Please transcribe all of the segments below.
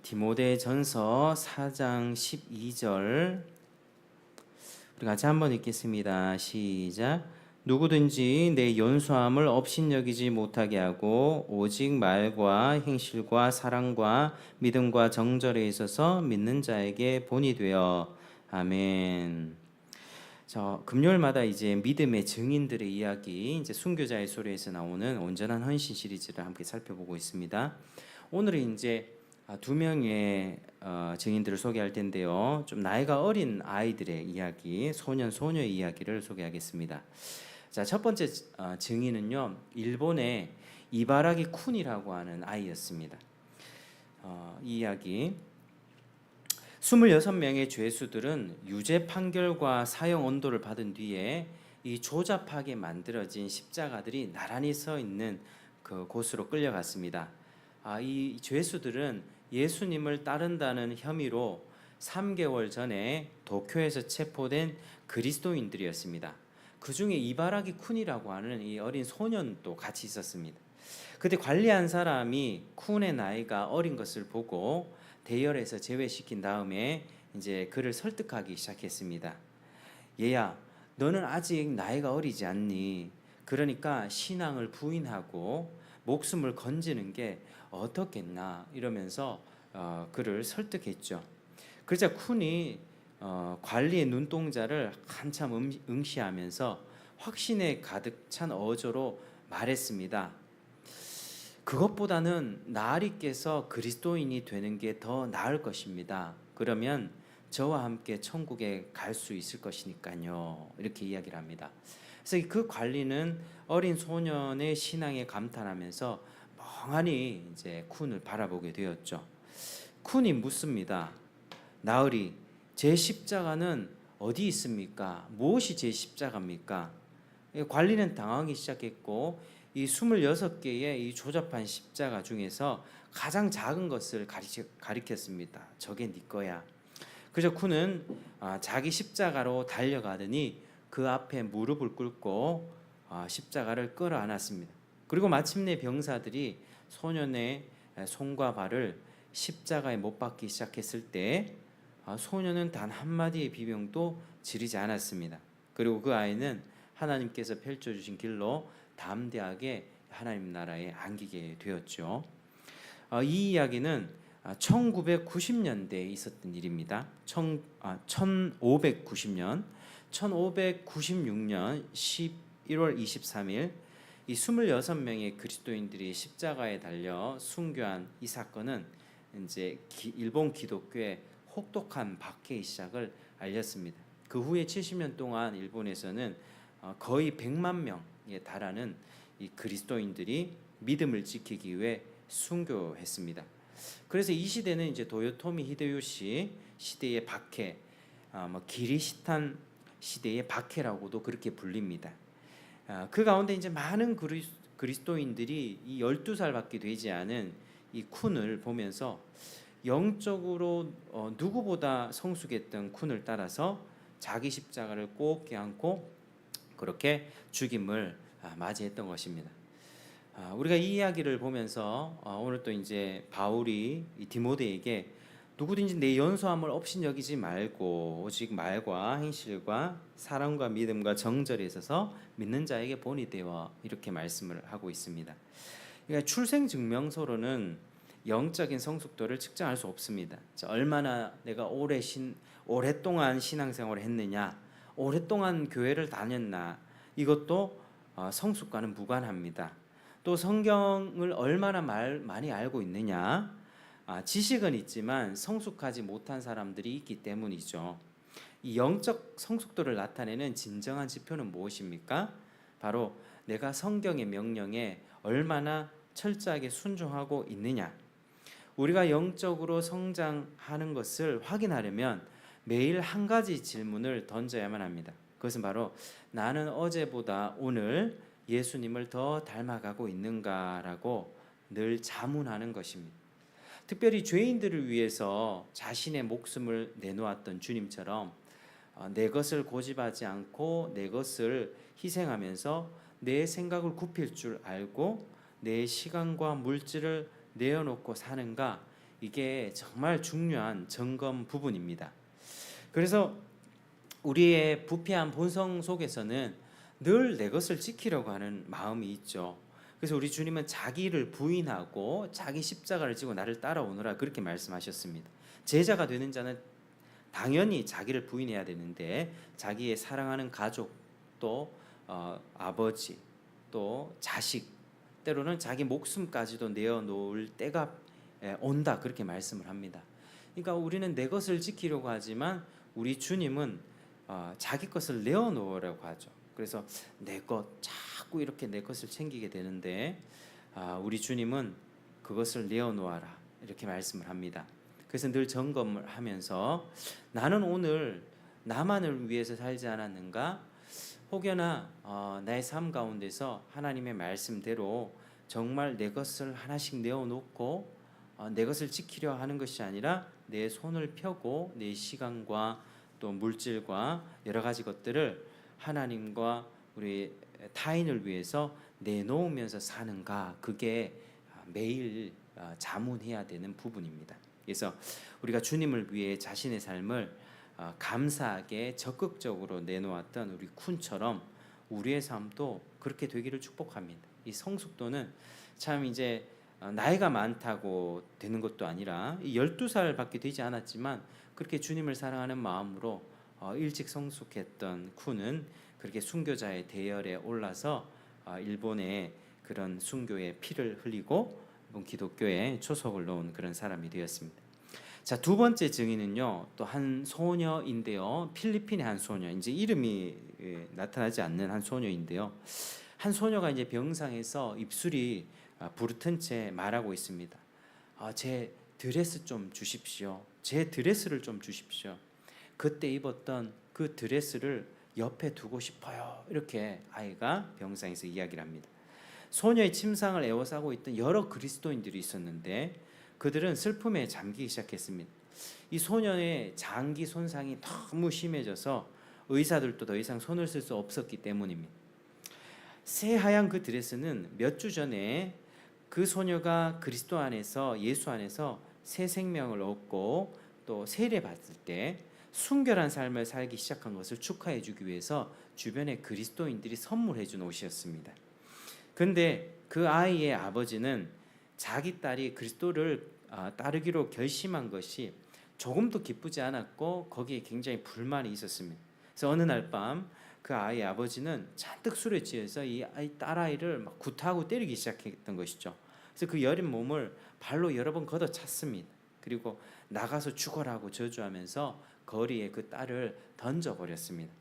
디모데전서 4장 12절 우리 같이 한번 읽겠습니다. 시작. 누구든지 내 연소함을 업신여기지 못하게 하고 오직 말과 행실과 사랑과 믿음과 정절에 있어서 믿는 자에게 본이 되어. 아멘. 금요일마다 이제 믿음의 증인들의 이야기, 이제 순교자의 소리에서 나오는 온전한 헌신 시리즈를 함께 살펴보고 있습니다. 오늘은 이제 두 명의 증인들을 소개할 텐데요. 좀 나이가 어린 아이들의 이야기, 소년 소녀의 이야기를 소개하겠습니다. 자, 첫 번째 증인은요, 일본의 이바라기 쿤이라고 하는 아이였습니다. 이 이야기. 26명의 죄수들은 유죄 판결과 사형 언도를 받은 뒤에 이 조잡하게 만들어진 십자가들이 나란히 서 있는 그 곳으로 끌려갔습니다. 이 죄수들은 예수님을 따른다는 혐의로 3개월 전에 도쿄에서 체포된 그리스도인들이었습니다. 그 중에 이바라기 쿤이라고 하는 이 어린 소년도 같이 있었습니다. 그때 관리한 사람이 쿤의 나이가 어린 것을 보고 대열에서 제외시킨 다음에 이제 그를 설득하기 시작했습니다. 얘야, 너는 아직 나이가 어리지 않니? 그러니까 신앙을 부인하고 목숨을 건지는 게 어떻겠나? 이러면서 그를 설득했죠. 그러자 쿤이 관리의 눈동자를 한참 응시하면서 확신에 가득 찬 어조로 말했습니다. 그것보다는 나으리께서 그리스도인이 되는 게 더 나을 것입니다. 그러면 저와 함께 천국에 갈 수 있을 것이니까요. 이렇게 이야기를 합니다. 그래서 그 관리는 어린 소년의 신앙에 감탄하면서 멍하니 이제 쿤을 바라보게 되었죠. 쿤이 묻습니다. 나으리, 제 십자가는 어디 있습니까? 무엇이 제 십자가입니까? 관리는 당황하기 시작했고 이 26개의 이 조잡한 십자가 중에서 가장 작은 것을 가리켰습니다. 저게 네 거야. 그래서 쿤은 자기 십자가로 달려가더니 그 앞에 무릎을 꿇고 십자가를 끌어안았습니다. 그리고 마침내 병사들이 소년의 손과 발을 십자가에 못 박기 시작했을 때 소년은 단 한마디의 비명도 지르지 않았습니다. 그리고 그 아이는 하나님께서 펼쳐주신 길로 담대하게 하나님 나라에 안기게 되었죠. 이 이야기는 1990년대에 있었던 일입니다. 1590년, 1596년 11월 23일 이 26명의 그리스도인들이 십자가에 달려 순교한 이 사건은 이제 일본 기독교의 혹독한 박해의 시작을 알렸습니다. 그 후에 70년 동안 일본에서는 거의 100만 명에 달하는 이 그리스도인들이 믿음을 지키기 위해 순교했습니다. 그래서 이 시대는 이제 도요토미 히데요시 시대의 박해, 기리시탄 시대의 박해라고도 그렇게 불립니다. 그 가운데 이제 많은 그리스도인들이 이 12살밖에 되지 않은 이 쿤을 보면서 영적으로 누구보다 성숙했던 쿤을 따라서 자기 십자가를 꼭 껴안고 그렇게 죽임을 맞이했던 것입니다. 우리가 이 이야기를 보면서 오늘 또 이제 바울이 이 디모데에게 누구든지 내 연소함을 업신여기지 말고 오직 말과 행실과 사랑과 믿음과 정절에 있어서 믿는 자에게 본이 되어 이렇게 말씀을 하고 있습니다. 그러니까 출생증명서로는 영적인 성숙도를 측정할 수 없습니다. 얼마나 내가 오랫동안 신앙생활을 했느냐, 오랫동안 교회를 다녔나, 이것도 성숙과는 무관합니다. 또 성경을 얼마나 많이 알고 있느냐, 지식은 있지만 성숙하지 못한 사람들이 있기 때문이죠. 이 영적 성숙도를 나타내는 진정한 지표는 무엇입니까? 바로 내가 성경의 명령에 얼마나 철저하게 순종하고 있느냐. 우리가 영적으로 성장하는 것을 확인하려면 매일 한 가지 질문을 던져야만 합니다. 그것은 바로 나는 어제보다 오늘 예수님을 더 닮아가고 있는가라고 늘 자문하는 것입니다. 특별히 죄인들을 위해서 자신의 목숨을 내놓았던 주님처럼 내 것을 고집하지 않고 내 것을 희생하면서 내 생각을 굽힐 줄 알고 내 시간과 물질을 내어놓고 사는가, 이게 정말 중요한 점검 부분입니다. 그래서 우리의 부패한 본성 속에서는 늘 내 것을 지키려고 하는 마음이 있죠. 그래서 우리 주님은 자기를 부인하고 자기 십자가를 지고 나를 따라오너라 그렇게 말씀하셨습니다. 제자가 되는 자는 당연히 자기를 부인해야 되는데 자기의 사랑하는 가족 또 아버지 또 자식 때로는 자기 목숨까지도 내어놓을 때가 온다 그렇게 말씀을 합니다. 그러니까 우리는 내 것을 지키려고 하지만 우리 주님은 자기 것을 내어놓으라고 하죠. 그래서 내 것 자꾸 이렇게 내 것을 챙기게 되는데 우리 주님은 그것을 내어놓아라 이렇게 말씀을 합니다. 그래서 늘 점검을 하면서 나는 오늘 나만을 위해서 살지 않았는가? 혹여나 나의 삶 가운데서 하나님의 말씀대로 정말 내 것을 하나씩 내어놓고 내 것을 지키려 하는 것이 아니라 내 손을 펴고 내 시간과 또 물질과 여러 가지 것들을 하나님과 우리 타인을 위해서 내놓으면서 사는가? 그게 매일 자문해야 되는 부분입니다. 그래서 우리가 주님을 위해 자신의 삶을 감사하게 적극적으로 내놓았던 우리 쿤처럼 우리의 삶도 그렇게 되기를 축복합니다. 이 성숙도는 참 이제 나이가 많다고 되는 것도 아니라 12살밖에 되지 않았지만 그렇게 주님을 사랑하는 마음으로 일찍 성숙했던 쿤은 그렇게 순교자의 대열에 올라서 일본의 그런 순교의 피를 흘리고 일본 기독교에 초석을 놓은 그런 사람이 되었습니다. 자, 두 번째 증인은요, 또 한 소녀인데요. 필리핀의 한 소녀, 이제 이름이 나타나지 않는 한 소녀인데요. 한 소녀가 이제 병상에서 입술이 부르튼 채 말하고 있습니다. 제 드레스 좀 주십시오. 제 드레스를 좀 주십시오. 그때 입었던 그 드레스를 옆에 두고 싶어요. 이렇게 아이가 병상에서 이야기를 합니다. 소녀의 침상을 에워싸고 있던 여러 그리스도인들이 있었는데 그들은 슬픔에 잠기기 시작했습니다. 이 소년의 장기 손상이 너무 심해져서 의사들도 더 이상 손을 쓸 수 없었기 때문입니다. 새하얀 그 드레스는 몇 주 전에 그 소녀가 그리스도 안에서 예수 안에서 새 생명을 얻고 또 세례 받을 때 순결한 삶을 살기 시작한 것을 축하해 주기 위해서 주변의 그리스도인들이 선물해 준 옷이었습니다. 근데 그 아이의 아버지는 자기 딸이 그리스도를 따르기로 결심한 것이 조금도 기쁘지 않았고 거기에 굉장히 불만이 있었습니다. 그래서 어느 날 밤 그 아이의 아버지는 잔뜩 술에 취해서 이 딸아이를 막 구타하고 때리기 시작했던 것이죠. 그래서 그 여린 몸을 발로 여러 번 걷어찼습니다. 그리고 나가서 죽어라고 저주하면서 거리에 그 딸을 던져버렸습니다.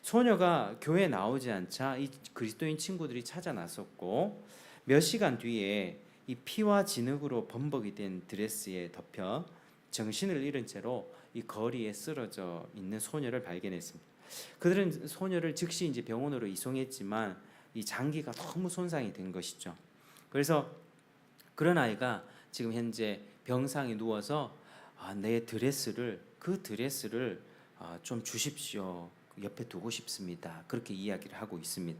소녀가 교회에 나오지 않자 이 그리스도인 친구들이 찾아 나섰고 몇 시간 뒤에 이 피와 진흙으로 범벅이 된 드레스에 덮여 정신을 잃은 채로 이 거리에 쓰러져 있는 소녀를 발견했습니다. 그들은 소녀를 즉시 이제 병원으로 이송했지만 이 장기가 너무 손상이 된 것이죠. 그래서 그런 아이가 지금 현재 병상에 누워서 내 드레스를 좀 주십시오. 옆에 두고 싶습니다. 그렇게 이야기를 하고 있습니다.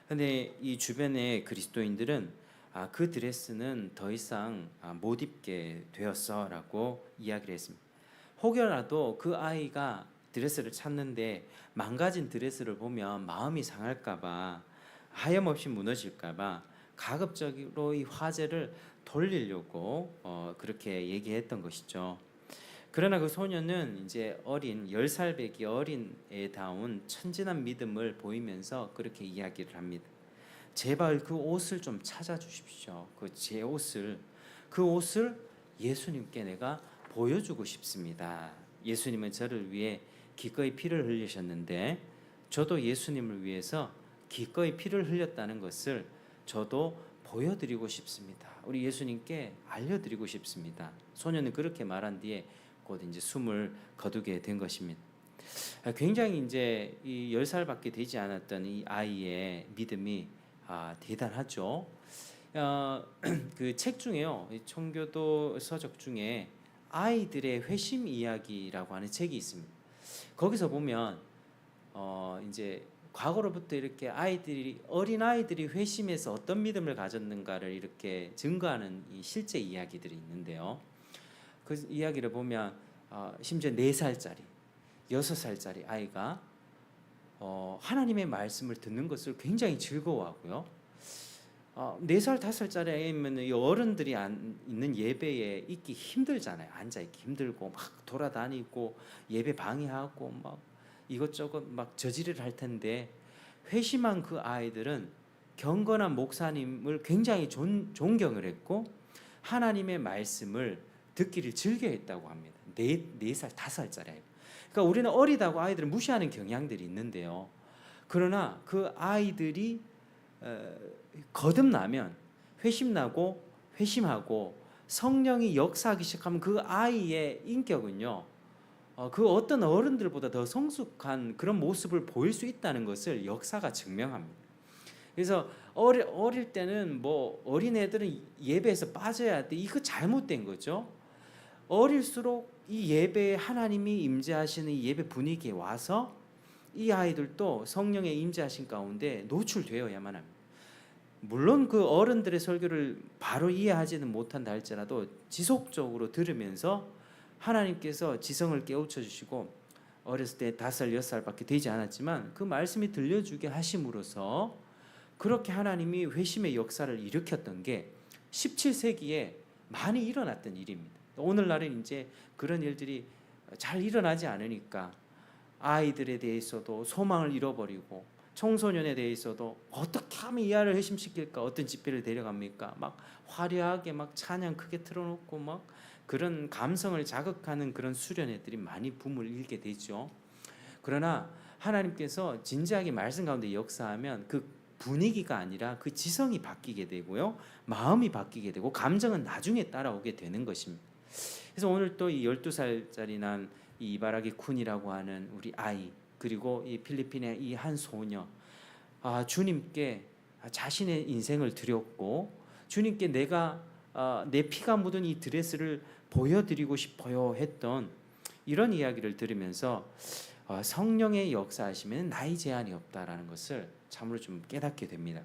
근데 이 주변의 그리스도인들은 그 드레스는 더 이상 못 입게 되었어라고 이야기를 했습니다. 혹여라도 그 아이가 드레스를 찾는데 망가진 드레스를 보면 마음이 상할까봐 하염없이 무너질까봐 가급적으로 이 화제를 돌리려고 그렇게 얘기했던 것이죠. 그러나 그 소녀는 이제 어린 10살 배기 어린 애다운 천진한 믿음을 보이면서 그렇게 이야기를 합니다. 제발 그 옷을 좀 찾아주십시오. 그 옷을 예수님께 내가 보여주고 싶습니다. 예수님은 저를 위해 기꺼이 피를 흘리셨는데 저도 예수님을 위해서 기꺼이 피를 흘렸다는 것을 저도 보여드리고 싶습니다. 우리 예수님께 알려드리고 싶습니다. 소녀는 그렇게 말한 뒤에 곧 이제 숨을 거두게 된 것입니다. 굉장히 이제 이 10살밖에 되지 않았던 이 아이의 믿음이 대단하죠. 그 책 중에요, 청교도 서적 중에 아이들의 회심 이야기라고 하는 책이 있습니다. 거기서 보면 이제 과거로부터 이렇게 어린 아이들이 회심해서 어떤 믿음을 가졌는가를 이렇게 증거하는 이 실제 이야기들이 있는데요. 그 이야기를 보면 심지어 4살짜리, 6살짜리 아이가 하나님의 말씀을 듣는 것을 굉장히 즐거워하고요. 4살, 5살짜리 아이면 이 어른들이 있는 예배에 있기 힘들잖아요. 앉아 있기 힘들고 막 돌아다니고 예배 방해하고 막 이것저것 막 저지를 할 텐데, 회심한 그 아이들은 경건한 목사님을 굉장히 존경을 했고 하나님의 말씀을 듣기를 즐겨했다고 합니다. 4살, 5살짜리 아이. 그러니까 우리는 어리다고 아이들을 무시하는 경향들이 있는데요. 그러나 그 아이들이 거듭나면, 회심하고 성령이 역사하기 시작하면 그 아이의 인격은요, 그 어떤 어른들보다 더 성숙한 그런 모습을 보일 수 있다는 것을 역사가 증명합니다. 그래서 어릴 때는 뭐 어린애들은 예배에서 빠져야 돼, 이거 잘못된 거죠. 어릴수록 이 예배에 하나님이 임재하시는 이 예배 분위기에 와서 이 아이들도 성령의 임재하신 가운데 노출되어야만 합니다. 물론 그 어른들의 설교를 바로 이해하지는 못한다 할지라도 지속적으로 들으면서 하나님께서 지성을 깨우쳐 주시고, 어렸을 때 5살, 6살밖에 되지 않았지만 그 말씀이 들려주게 하심으로써 그렇게 하나님이 회심의 역사를 일으켰던 게 17세기에 많이 일어났던 일입니다. 오늘날은 이제 그런 일들이 잘 일어나지 않으니까 아이들에 대해서도 소망을 잃어버리고, 청소년에 대해서도 어떻게 하면 이 아이를 회심시킬까, 어떤 집회를 데려갑니까? 막 화려하게 막 찬양 크게 틀어놓고 막 그런 감성을 자극하는 그런 수련회들이 많이 붐을 일게 되죠. 그러나 하나님께서 진지하게 말씀 가운데 역사하면 그 분위기가 아니라 그 지성이 바뀌게 되고요, 마음이 바뀌게 되고 감정은 나중에 따라오게 되는 것입니다. 그래서 오늘 또 이 12살짜리 난 이 이바라기 쿤이라고 하는 우리 아이, 그리고 이 필리핀의 이 한 소녀, 주님께 자신의 인생을 드렸고 주님께 내가 내 피가 묻은 이 드레스를 보여드리고 싶어요 했던 이런 이야기를 들으면서 성령의 역사하시면 나이 제한이 없다라는 것을 참으로 좀 깨닫게 됩니다.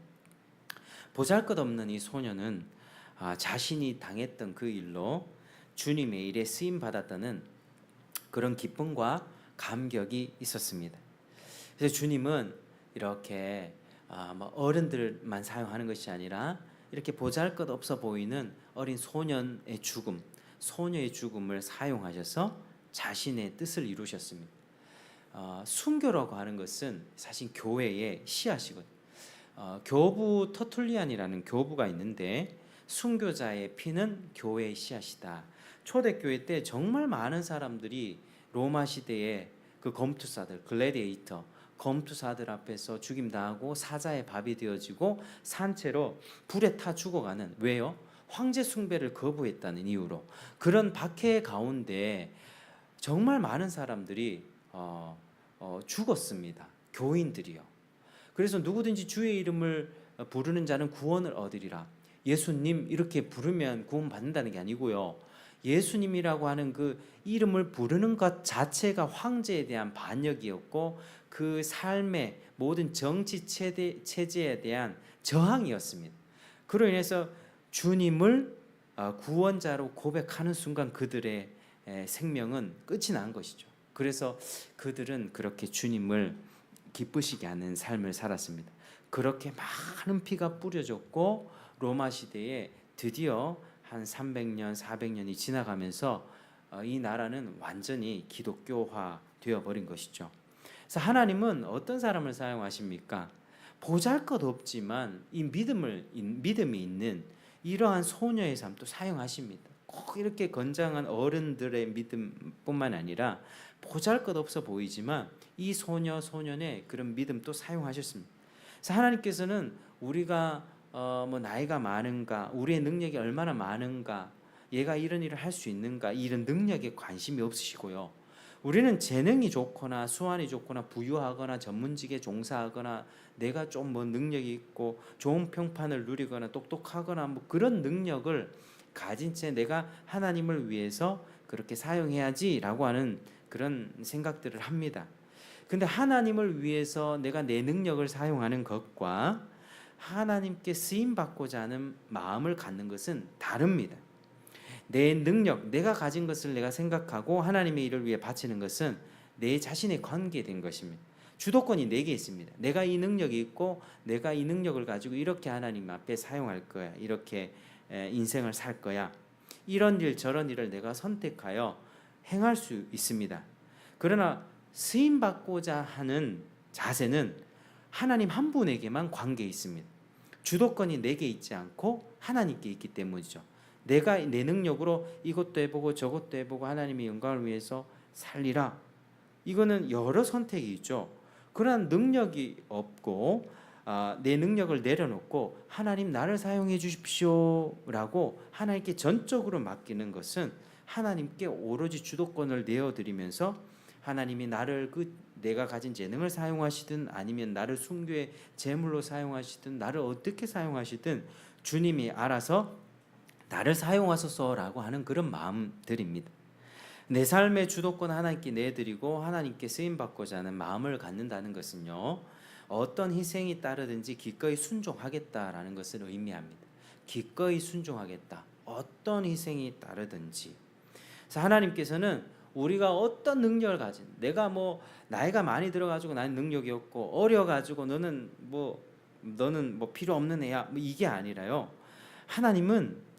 보잘것없는 이 소녀는 자신이 당했던 그 일로 주님의 일에 쓰임 받았다는 그런 기쁨과 감격이 있었습니다. 그래서 주님은 이렇게 어른들만 사용하는 것이 아니라 이렇게 보잘것없어 보이는 어린 소년의 죽음, 소녀의 죽음을 사용하셔서 자신의 뜻을 이루셨습니다. 순교라고 하는 것은 사실 교회의 씨앗이거든요. 교부 터툴리안이라는 교부가 있는데, 순교자의 피는 교회의 씨앗이다. 초대교회 때 정말 많은 사람들이 로마 시대에 그 검투사들, 글래디에이터, 검투사들 앞에서 죽임당하고 사자의 밥이 되어지고 산채로 불에 타 죽어가는, 왜요? 황제 숭배를 거부했다는 이유로. 그런 박해 가운데 정말 많은 사람들이 죽었습니다. 교인들이요. 그래서 누구든지 주의 이름을 부르는 자는 구원을 얻으리라. 예수님 이렇게 부르면 구원 받는다는 게 아니고요, 예수님이라고 하는 그 이름을 부르는 것 자체가 황제에 대한 반역이었고 그 삶의 모든 정치 체제에 대한 저항이었습니다. 그로 인해서 주님을 구원자로 고백하는 순간 그들의 생명은 끝이 난 것이죠. 그래서 그들은 그렇게 주님을 기쁘시게 하는 삶을 살았습니다. 그렇게 많은 피가 뿌려졌고 로마 시대에 드디어 한 300년, 400년이 지나가면서 이 나라는 완전히 기독교화 되어버린 것이죠. 그래서 하나님은 어떤 사람을 사용하십니까? 보잘것없지만 이 믿음이 있는 이러한 소녀의 삶도 사용하십니다. 꼭 이렇게 건장한 어른들의 믿음뿐만 아니라 보잘것없어 보이지만 이 소년의 그런 믿음도 사용하셨습니다. 그래서 하나님께서는 우리가 나이가 많은가, 우리의 능력이 얼마나 많은가, 얘가 이런 일을 할 수 있는가, 이런 능력에 관심이 없으시고요. 우리는 재능이 좋거나 수완이 좋거나 부유하거나 전문직에 종사하거나 내가 좀 능력이 있고 좋은 평판을 누리거나 똑똑하거나 그런 능력을 가진 채 내가 하나님을 위해서 그렇게 사용해야지라고 하는 그런 생각들을 합니다. 근데 하나님을 위해서 내가 내 능력을 사용하는 것과 하나님께 쓰임 받고자 하는 마음을 갖는 것은 다릅니다. 내 능력, 내가 가진 것을 내가 생각하고 하나님의 일을 위해 바치는 것은 내 자신에 관계된 것입니다. 주도권이 내게 있습니다. 내가 이 능력이 있고 내가 이 능력을 가지고 이렇게 하나님 앞에 사용할 거야. 이렇게 인생을 살 거야. 이런 일 저런 일을 내가 선택하여 행할 수 있습니다. 그러나 쓰임 받고자 하는 자세는 하나님 한 분에게만 관계 있습니다. 주도권이 내게 있지 않고 하나님께 있기 때문이죠. 내가 내 능력으로 이것도 해보고 저것도 해보고 하나님의 영광을 위해서 살리라. 이거는 여러 선택이 있죠. 그러한 능력이 없고 내 능력을 내려놓고 하나님 나를 사용해 주십시오라고 하나님께 전적으로 맡기는 것은 하나님께 오로지 주도권을 내어드리면서 하나님이 나를 내가 가진 재능을 사용하시든 아니면 나를 순교의 제물로 사용하시든 나를 어떻게 사용하시든 주님이 알아서 나를 사용하소서라고 하는 그런 마음들입니다. 내 삶의 주도권 하나님께 내드리고 하나님께 쓰임받고자 하는 마음을 갖는다는 것은요, 어떤 희생이 따르든지 기꺼이 순종하겠다라는 것을 의미합니다. 기꺼이 순종하겠다. 어떤 희생이 따르든지. 그래서 하나님께서는 우리가 어떤 능력을 가진, 내가 뭐 나이가 많이 들어가지고 나는 능력이 없고 어려가지고 너는 뭐 필요 없는 애야, 뭐 이게 아니라요. 하나님은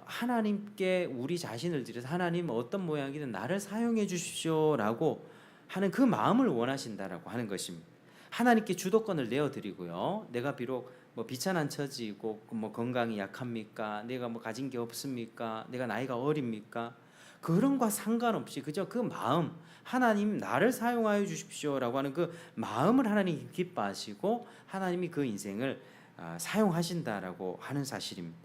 하나님께 우리 자신을 드려서 하나님 어떤 모양이든 나를 사용해 주십시오라고 하는 그 마음을 원하신다라고 하는 것입니다. 하나님께 주도권을 내어드리고요. 내가 비록 뭐 비천한 처지이고 뭐 건강이 약합니까? 내가 뭐 가진 게 없습니까? 내가 나이가 어립니까? 그런 거 상관없이 그저 그 마음, 하나님 나를 사용하여 주십시오라고 하는 그 마음을 하나님이 기뻐하시고 하나님이 그 인생을 사용하신다라고 하는 사실입니다.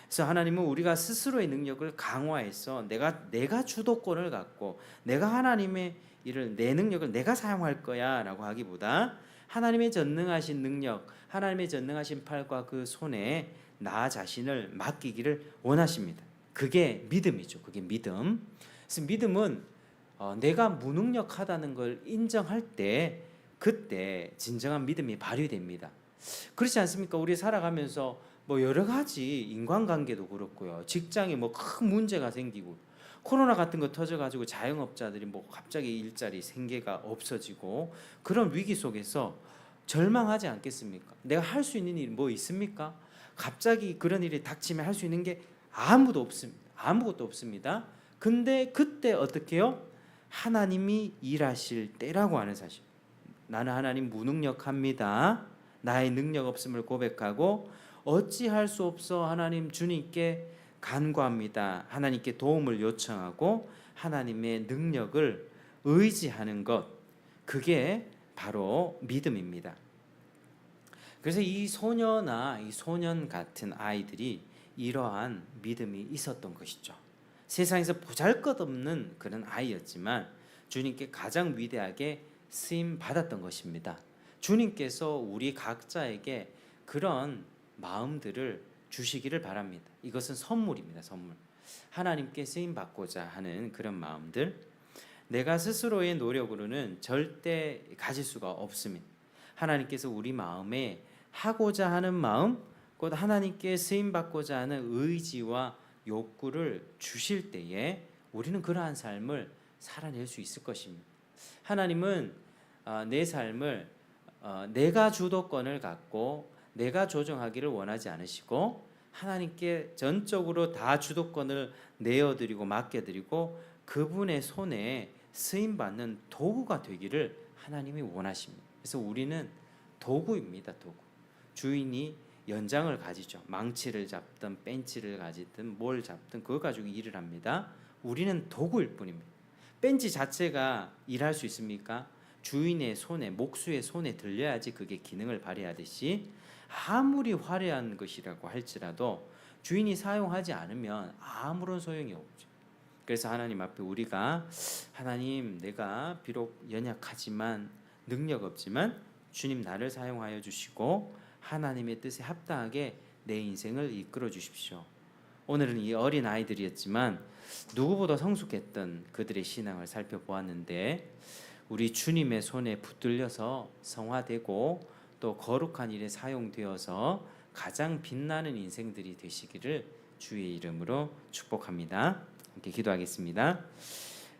그래서 하나님은 우리가 스스로의 능력을 강화해서 내가 주도권을 갖고 내가 하나님의 일을 내 능력을 내가 사용할 거야라고 하기보다 하나님의 전능하신 능력, 하나님의 전능하신 팔과 그 손에 나 자신을 맡기기를 원하십니다. 그게 믿음이죠. 그게 믿음. 그래서 믿음은 내가 무능력하다는 걸 인정할 때 그때 진정한 믿음이 발휘됩니다. 그렇지 않습니까? 우리 살아가면서 뭐 여러 가지 인간관계도 그렇고요. 직장에 뭐 큰 문제가 생기고 코로나 같은 거 터져가지고 자영업자들이 뭐 갑자기 일자리 생계가 없어지고 그런 위기 속에서 절망하지 않겠습니까? 내가 할 수 있는 일이 뭐 있습니까? 갑자기 그런 일이 닥치면 할 수 있는 게 아무것도 없습니다. 근데 그때 어떻게 해요? 하나님이 일하실 때라고 하는 사실. 나는 하나님 무능력합니다. 나의 능력 없음을 고백하고 어찌할 수 없어 하나님 주님께 간구합니다. 하나님께 도움을 요청하고 하나님의 능력을 의지하는 것, 그게 바로 믿음입니다. 그래서 이 소녀나 이 소년 같은 아이들이 이러한 믿음이 있었던 것이죠. 세상에서 보잘것없는 그런 아이였지만 주님께 가장 위대하게 쓰임 받았던 것입니다. 주님께서 우리 각자에게 그런 마음들을 주시기를 바랍니다. 이것은 선물입니다. 선물. 하나님께 쓰임 받고자 하는 그런 마음들, 내가 스스로의 노력으로는 절대 가질 수가 없습니다. 하나님께서 우리 마음에 하고자 하는 마음, 곧 하나님께 쓰임 받고자 하는 의지와 욕구를 주실 때에 우리는 그러한 삶을 살아낼 수 있을 것입니다. 하나님은 내 삶을 내가 주도권을 갖고 내가 조정하기를 원하지 않으시고 하나님께 전적으로 다 주도권을 내어드리고 맡겨드리고 그분의 손에 쓰임받는 도구가 되기를 하나님이 원하십니다. 그래서 우리는 도구입니다. 도구. 주인이 연장을 가지죠. 망치를 잡든 벤치를 가지든 뭘 잡든 그거 가지고 일을 합니다. 우리는 도구일 뿐입니다. 벤치 자체가 일할 수 있습니까? 주인의 손에, 목수의 손에 들려야지 그게 기능을 발휘하듯이 아무리 화려한 것이라고 할지라도 주인이 사용하지 않으면 아무런 소용이 없죠. 그래서 하나님 앞에 우리가 하나님, 내가 비록 연약하지만 능력 없지만 주님 나를 사용하여 주시고 하나님의 뜻에 합당하게 내 인생을 이끌어 주십시오. 오늘은 이 어린 아이들이었지만 누구보다 성숙했던 그들의 신앙을 살펴보았는데 우리 주님의 손에 붙들려서 성화되고 또 거룩한 일에 사용되어서 가장 빛나는 인생들이 되시기를 주의 이름으로 축복합니다. 함께 기도하겠습니다.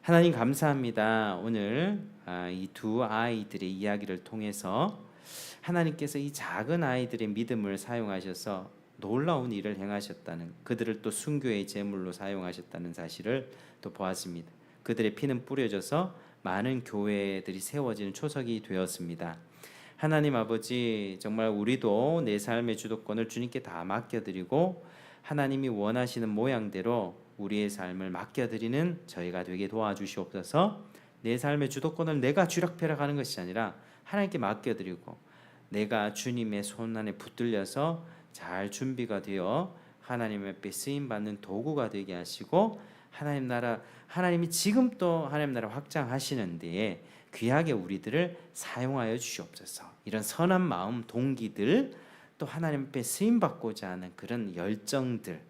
하나님 감사합니다. 오늘 이 두 아이들의 이야기를 통해서 하나님께서 이 작은 아이들의 믿음을 사용하셔서 놀라운 일을 행하셨다는, 그들을 또 순교의 제물로 사용하셨다는 사실을 또 보았습니다. 그들의 피는 뿌려져서 많은 교회들이 세워지는 초석이 되었습니다. 하나님 아버지, 정말 우리도 내 삶의 주도권을 주님께 다 맡겨드리고 하나님이 원하시는 모양대로 우리의 삶을 맡겨드리는 저희가 되게 도와주시옵소서. 내 삶의 주도권을 내가 쥐락펴락하는 것이 아니라 하나님께 맡겨드리고 내가 주님의 손 안에 붙들려서 잘 준비가 되어 하나님의 앞에 쓰임받는 도구가 되게 하시고 하나님 나라, 하나님이 지금 또 하나님 나라 확장하시는 데에 귀하게 우리들을 사용하여 주시옵소서. 이런 선한 마음, 동기들, 또 하나님 앞에 쓰임받고자 하는 그런 열정들,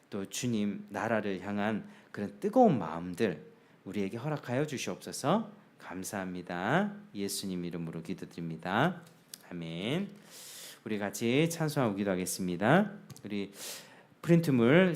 또 주님 나라를 향한 그런 뜨거운 마음들 우리에게 허락하여 주시옵소서. 감사합니다. 예수님 이름으로 기도드립니다. 아멘. 우리 같이 찬송하고 기도하겠습니다. 우리 프린트물